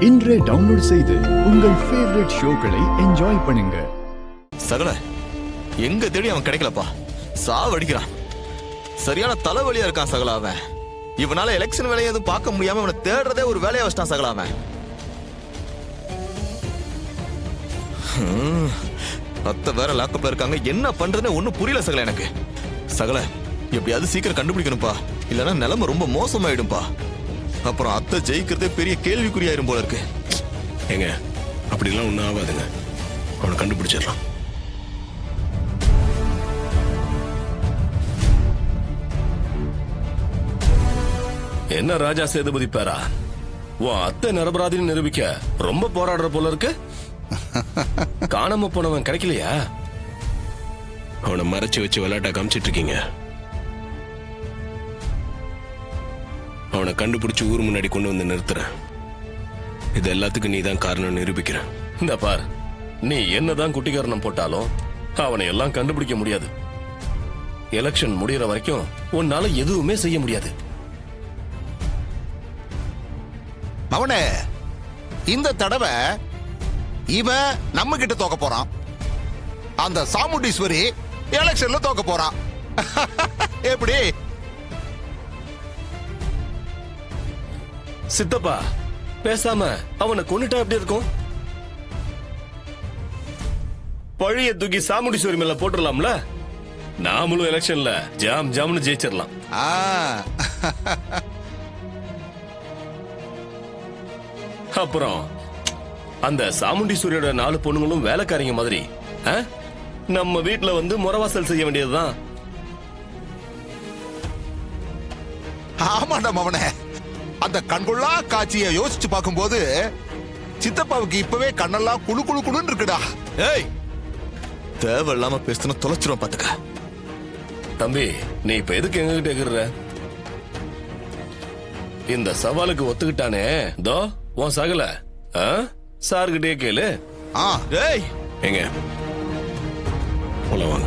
இன்றே டவுன்லோட் செய்து உங்கள் ஃபேவரட் ஷோக்களை என்ஜாய் பண்ணுங்க. சகல எங்க தேடி அவன் கிடைக்கலப்பா, சாவடிக்கிறான். சரியான தலைவலியா இருக்கான் சகல. அவன் இவனால எலெக்ஷன் வேலையை எதுவும் பார்க்க முடியாம அவனை தேடுறதே ஒரு வேலையை வச்சிட்டான் சகல. அவன் அத்தை வேற லாக்கப்ல இருக்காங்க, என்ன பண்றதுன்னு ஒன்னும் புரியல சகல எனக்கு. சகல எப்படியாவது சீக்கிரம் கண்டுபிடிக்கணும்பா, இல்லைன்னா நிலைமை ரொம்ப மோசமாயிடும்பா. அப்புறம் அத்தை ஜெயிக்கிறதே பெரிய கேள்விக்குறியாயிரும் போல இருக்கு. ஏங்க அப்படிலாம் ஒன்றும் ஆகாதுங்க, அவனை கண்டுபிடிச்சிடலாம். என்ன ராஜா சேதுபதி பேரா, உன் அத்தை நிரபராதின்னு நிரூபிக்க ரொம்ப போராடுற போல இருக்கு. காணாம போனவன் கிடைக்கலையா? அவனை மறைச்சு வச்சு விளையாட்டா காமிச்சிட்டு இருக்கீங்க. அவனை கண்டுபிடிச்சு ஊர் முன்னாடி கொண்டு வந்து நிறுத்துறேன். இது எல்லாத்துக்கும் நீ தான் காரணம் நிரூபிக்கிறேன். இந்த பார், நீ என்னதான் குட்டிகாரணம் போட்டாலும் அவனை எல்லாம் கண்டுபிடிக்க முடியாது. எலெக்ஷன் முடியற வரைக்கும் உன்னால எதுவுமே செய்ய முடியாது. அவனே இந்த தடவை இவன் நம்ம கிட்ட தோக்க போறான், அந்த சாமுண்டீஸ்வரி எலெக்ஷன்ல தோக்க போறான். எப்படி சித்தப்பா, பேசாம அவனை கொன்னுட்டா எப்படி இருக்கும்? பழைய தூக்கி சாமுண்டீஸ்வரி மேல போட்டுடலாம்ல. நாமளும் எலெக்ஷன்ல ஜாம் ஜாம்னு ஜெயிச்சிடலாம். அப்புறம் அந்த சாமுண்டீஸ்வரியோட 4 பொண்ணுங்களும் வேலைக்காரங்க மாதிரி நம்ம வீட்டுல வந்து முறவாசல் செய்ய வேண்டியதுதான். ஆமாண்டா மவனே, அந்த கண்கொள்ளா காட்சியை யோசிச்சு பார்க்கும்போது சித்தப்பாவுக்கு இப்பவே கண்ணெல்லாம் குழு குழு குழுன்னு இருக்குடா. ஏய், தேவையில்லாம பேசுன தொலைச்சிரும் பாத்துக்க. தம்பி, நீ இப்ப எதுக்கு எங்க கிட்ட இருக்கிற? இந்த சவாலுக்கு ஒத்துக்கிட்டானே தோ உன் சகல சார்கிட்டே கேளு. ஏய், எங்க உள்ள வாங்க.